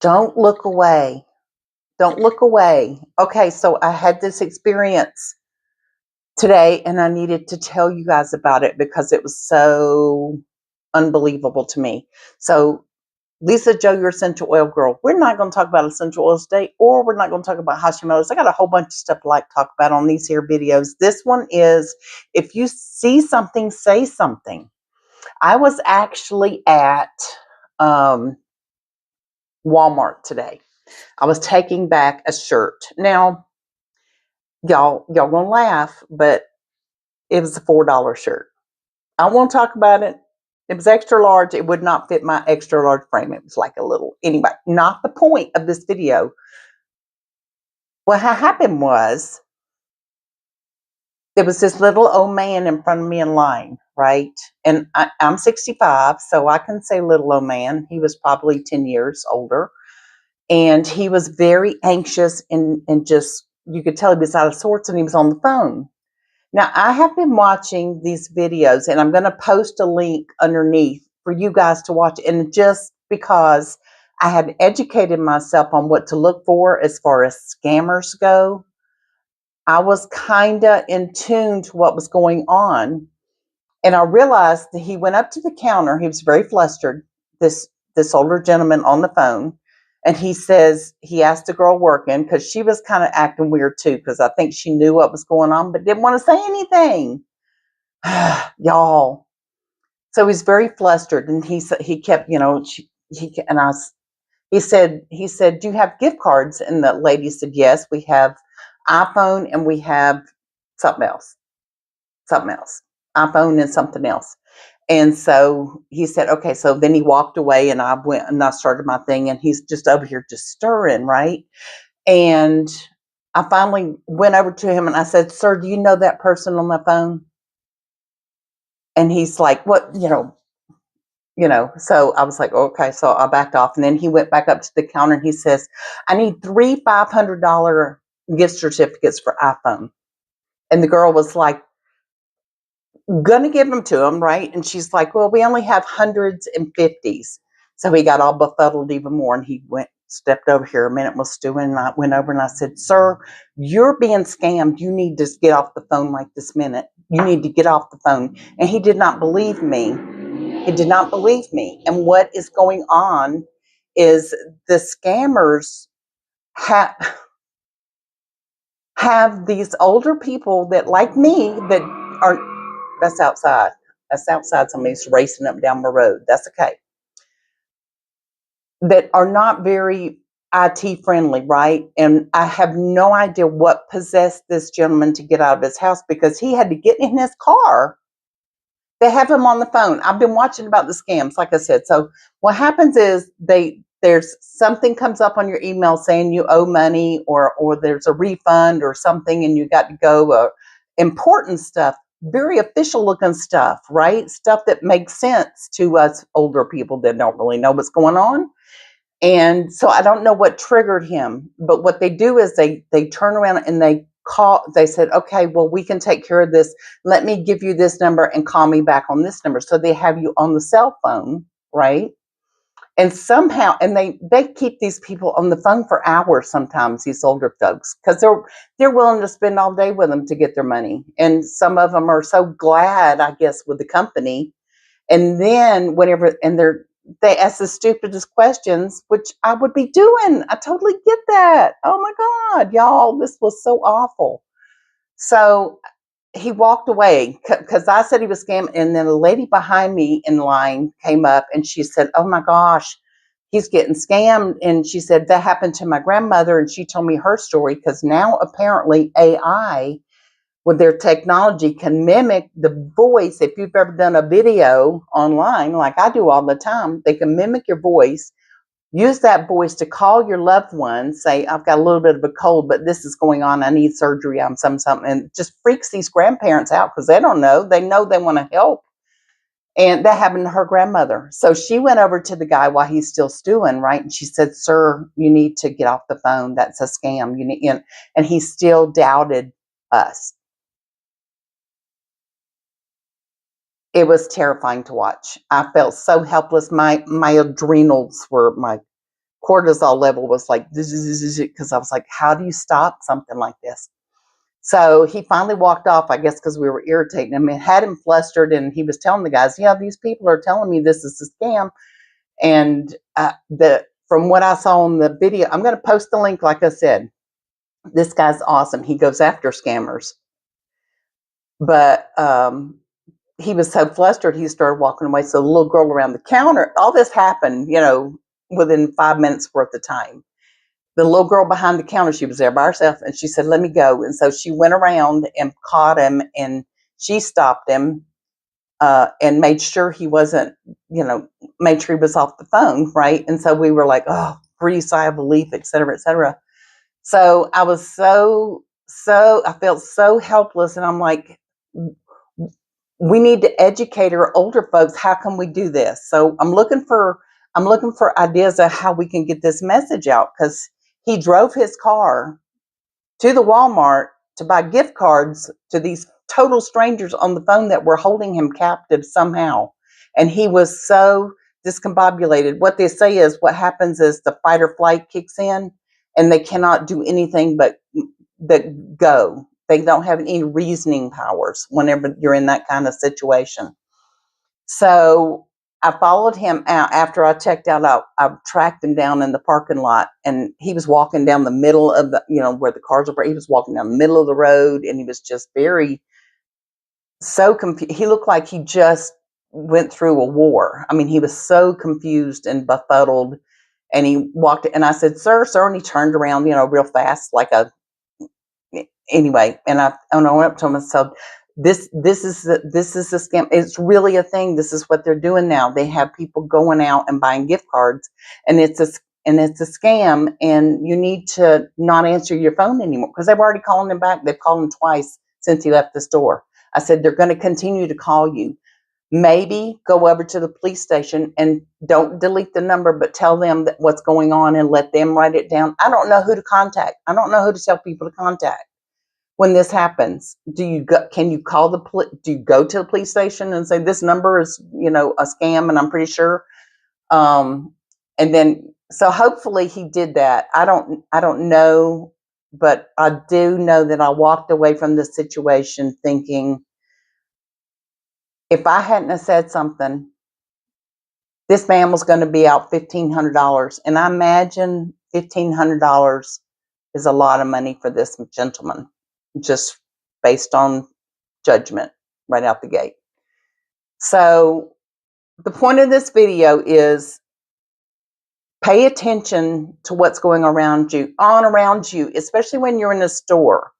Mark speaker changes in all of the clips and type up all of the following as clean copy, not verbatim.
Speaker 1: Don't look away. Don't look away. Okay, so I had this experience today and I needed to tell you guys about it because it was so unbelievable to me. So, Lisa Joe, your essential oil girl. We're not going to talk about essential oils today, or we're not going to talk about Hashimoto's. I got a whole bunch of stuff to like talk about on these here videos. This one is, if you see something, say something. I was actually at um, Walmart today. I was taking back a shirt. Now, y'all gonna laugh, but it was a $4 shirt. I won't talk about it. It was extra large. It would not fit my extra large frame. It was like a little, anyway, not the point of this video. What happened was there was this little old man in front of me in line, right? And I'm 65, so I can say little old man. He was probably 10 years older. And he was very anxious and just, you could tell he was out of sorts and he was on the phone. Now, I have been watching these videos and I'm going to post a link underneath for you guys to watch. And just because I had educated myself on what to look for as far as scammers go, I was kind of in tune to what was going on. And I realized that he went up to the counter. He was very flustered, this older gentleman on the phone. And he says, he asked the girl working, because she was kind of acting weird too, because I think she knew what was going on, but didn't want to say anything. Y'all. So he's very flustered. And he kept, he said, do you have gift cards? And the lady said, yes, we have iPhone and we have something else, iPhone and something else. And so he said, okay. So then he walked away and I went and I started my thing and he's just over here just stirring, right? And I finally went over to him and I said, sir, do you know that person on the phone? And he's like, what, so I was like, okay. So I backed off and then he went back up to the counter and he says, I need 3 $500 gift certificates for iPhone. And the girl was like, gonna give them to him, right? And she's like, well, we only have hundreds and fifties. So he got all befuddled even more and he stepped over here. A minute was stewing and I went over and I said, sir, you're being scammed. You need to get off the phone like this minute. You need to get off the phone. And he did not believe me. He did not believe me. And what is going on is the scammers have these older people that, like me, that are, that's outside. That's outside. Somebody's racing up down the road. That's okay. That are not very IT friendly, right? And I have no idea what possessed this gentleman to get out of his house because he had to get in his car. They have him on the phone. I've been watching about the scams, like I said. So what happens is there's something comes up on your email saying you owe money or there's a refund or something and you got to go, important stuff, very official looking stuff, right? Stuff that makes sense to us older people that don't really know what's going on. And so I don't know what triggered him, but what they do is they turn around and they said, okay, well, we can take care of this. Let me give you this number and call me back on this number. So they have you on the cell phone, right? And somehow, and they keep these people on the phone for hours sometimes, these older folks, because they're willing to spend all day with them to get their money. And some of them are so glad, I guess, with the company. And then they ask the stupidest questions, which I would be doing. I totally get that. Oh my God, y'all, this was so awful. So he walked away because I said he was scammed. And then a lady behind me in line came up and she said, oh my gosh, he's getting scammed. And she said, that happened to my grandmother. And she told me her story because now apparently AI with their technology can mimic the voice. If you've ever done a video online, like I do all the time, they can mimic your voice, use that voice to call your loved one, say, I've got a little bit of a cold, but this is going on. I need surgery on something. And it just freaks these grandparents out because they don't know. They know they want to help. And that happened to her grandmother. So she went over to the guy while he's still stewing, right? And she said, sir, you need to get off the phone. That's a scam. And he still doubted us. It was terrifying to watch. I felt so helpless. My adrenals were, my cortisol level was like, because I was like, how do you stop something like this? So he finally walked off, I guess, because we were irritating him and had him flustered. And he was telling the guys, yeah, these people are telling me this is a scam. And from what I saw in the video, I'm going to post the link, like I said. This guy's awesome. He goes after scammers. But he was so flustered, he started walking away. So the little girl around the counter, all this happened, within 5 minutes worth of time. The little girl behind the counter, she was there by herself, and she said, let me go. And so she went around and caught him, and she stopped him and made sure he wasn't, made sure he was off the phone, right? And so we were like, oh, free sigh of relief, et cetera, et cetera. So I was I felt so helpless, and I'm like, we need to educate our older folks. How can we do this? So I'm looking for ideas of how we can get this message out, because he drove his car to the Walmart to buy gift cards to these total strangers on the phone that were holding him captive somehow. And he was so discombobulated. What they say is what happens is the fight or flight kicks in, and they cannot do anything but go. They don't have any reasoning powers whenever you're in that kind of situation. So I followed him out. After I checked out, I tracked him down in the parking lot, and he was walking down the middle of the, where the cars were. He was walking down the middle of the road, and he was just so confused. He looked like he just went through a war. I mean, he was so confused and befuddled. And he walked, and I said, sir, and he turned around, real fast, anyway. And I went up to him and said, this is a scam. It's really a thing. This is what they're doing now. They have people going out and buying gift cards, and it's a scam, and you need to not answer your phone anymore, because they've already called him back. They've called him twice since he left the store. I said, they're going to continue to call you. Maybe go over to the police station and don't delete the number, but tell them what's going on and let them write it down. I don't know who to contact. I don't know who to tell people to contact when this happens. Can you call do you go to the police station and say, this number is, a scam, and I'm pretty sure. And then, so hopefully he did that. I don't know, but I do know that I walked away from the situation thinking, if I hadn't have said something, this man was going to be out $1,500. And I imagine $1,500 is a lot of money for this gentleman, just based on judgment right out the gate. So the point of this video is pay attention to what's going around you, especially when you're in a store.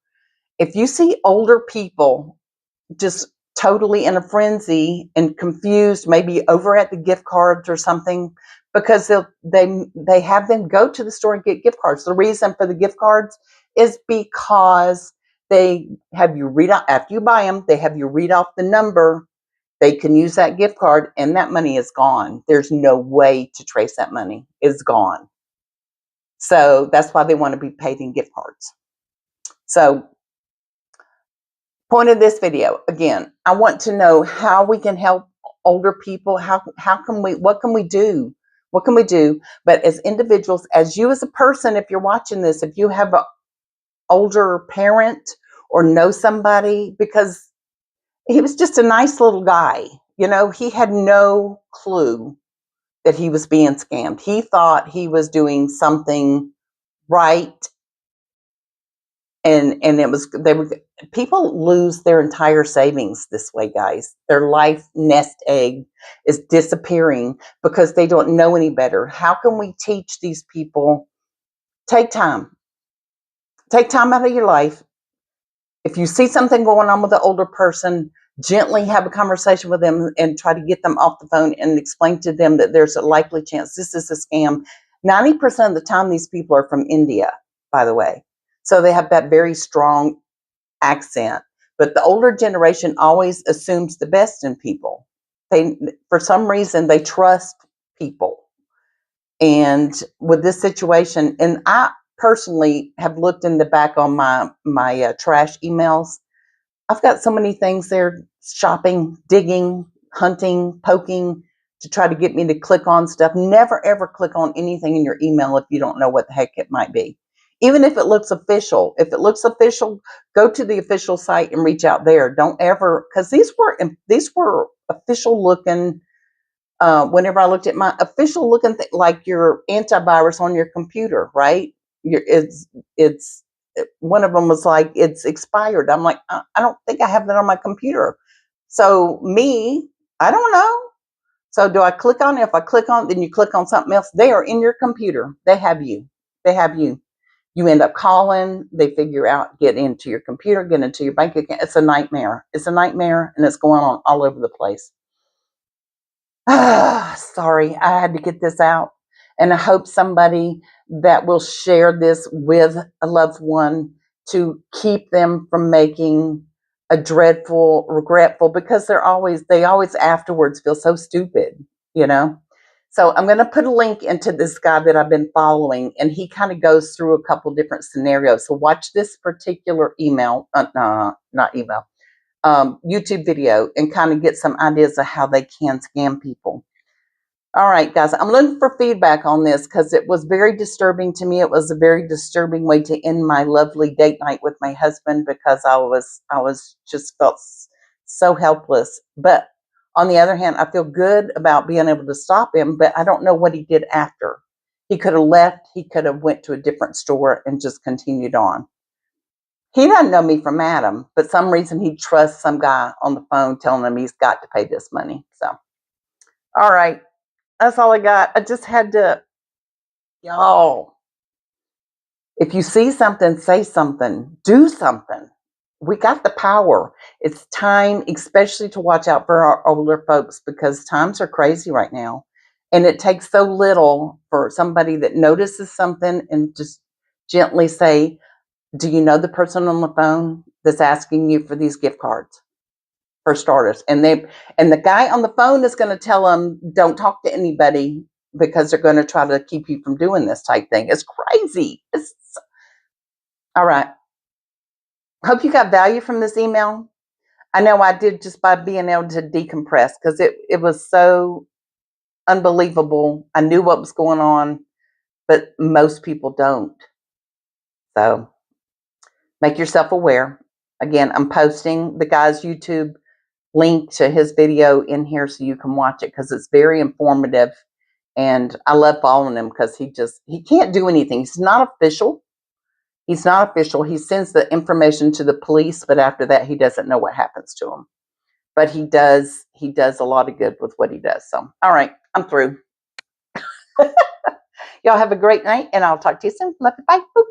Speaker 1: If you see older people just totally in a frenzy and confused, maybe over at the gift cards or something, because they have them go to the store and get gift cards. The reason for the gift cards is because they have you read out, after you buy them, they have you read off the number. They can use that gift card, and that money is gone. There's no way to trace that money. It's gone. So that's why they want to be paid in gift cards. So point of this video, again, I want to know how we can help older people. What can we do? What can we do? But as individuals, as you as a person, if you're watching this, if you have an older parent or know somebody, because he was just a nice little guy, he had no clue that he was being scammed. He thought he was doing something right. And people lose their entire savings this way, guys. Their life nest egg is disappearing because they don't know any better. How can we teach these people? Take time out of your life. If you see something going on with an older person, gently have a conversation with them and try to get them off the phone and explain to them that there's a likely chance this is a scam. 90% of the time, these people are from India, by the way. So they have that very strong accent. But the older generation always assumes the best in people. For some reason, they trust people. And with this situation, and I personally have looked in the back on my trash emails. I've got so many things there: shopping, digging, hunting, poking. to try to get me to click on stuff. Never ever click on anything in your email if you don't know what the heck it might be. Even if it looks official. If it looks official, go to the official site and reach out there. Don't ever, because these were official looking. Whenever I looked at my official looking like your antivirus on your computer, right? It's one of them was like, it's expired. I'm like, I don't think I have that on my computer. So I don't know. So do I click on it? If I click on it, then you click on something else. They are in your computer. They have you. They have you. You end up calling. They figure out, get into your computer, get into your bank account. It's a nightmare. It's a nightmare, and it's going on all over the place. Sorry, I had to get this out. And I hope somebody that will share this with a loved one to keep them from making a dreadful, regretful, because they always afterwards feel so stupid, you know? So I'm going to put a link into this guy that I've been following, and he kind of goes through a couple different scenarios. So watch this particular YouTube video and kind of get some ideas of how they can scam people. All right, guys, I'm looking for feedback on this because it was very disturbing to me. It was a very disturbing way to end my lovely date night with my husband because I was just felt so helpless. But on the other hand, I feel good about being able to stop him, but I don't know what he did after. He could have left. He could have went to a different store and just continued on. He doesn't know me from Adam, but some reason he trusts some guy on the phone telling him he's got to pay this money. So, all right. That's all I got. I just had to, y'all, if you see something, say something, do something. We got the power. It's time, especially to watch out for our older folks because times are crazy right now. And it takes so little for somebody that notices something and just gently say, do you know the person on the phone that's asking you for these gift cards? For starters, and the guy on the phone is going to tell them don't talk to anybody because they're going to try to keep you from doing this type thing. It's crazy. All right. Hope you got value from this email. I know I did just by being able to decompress because it was so unbelievable. I knew what was going on, but most people don't. So make yourself aware. Again, I'm posting the guy's YouTube link to his video in here so you can watch it because it's very informative, and I love following him because he can't do anything. He's not official. He sends the information to the police, but after that he doesn't know what happens to him, but he does a lot of good with what he does. So all right, I'm through. Y'all have a great night, and I'll talk to you soon. Love you. Bye. Boop.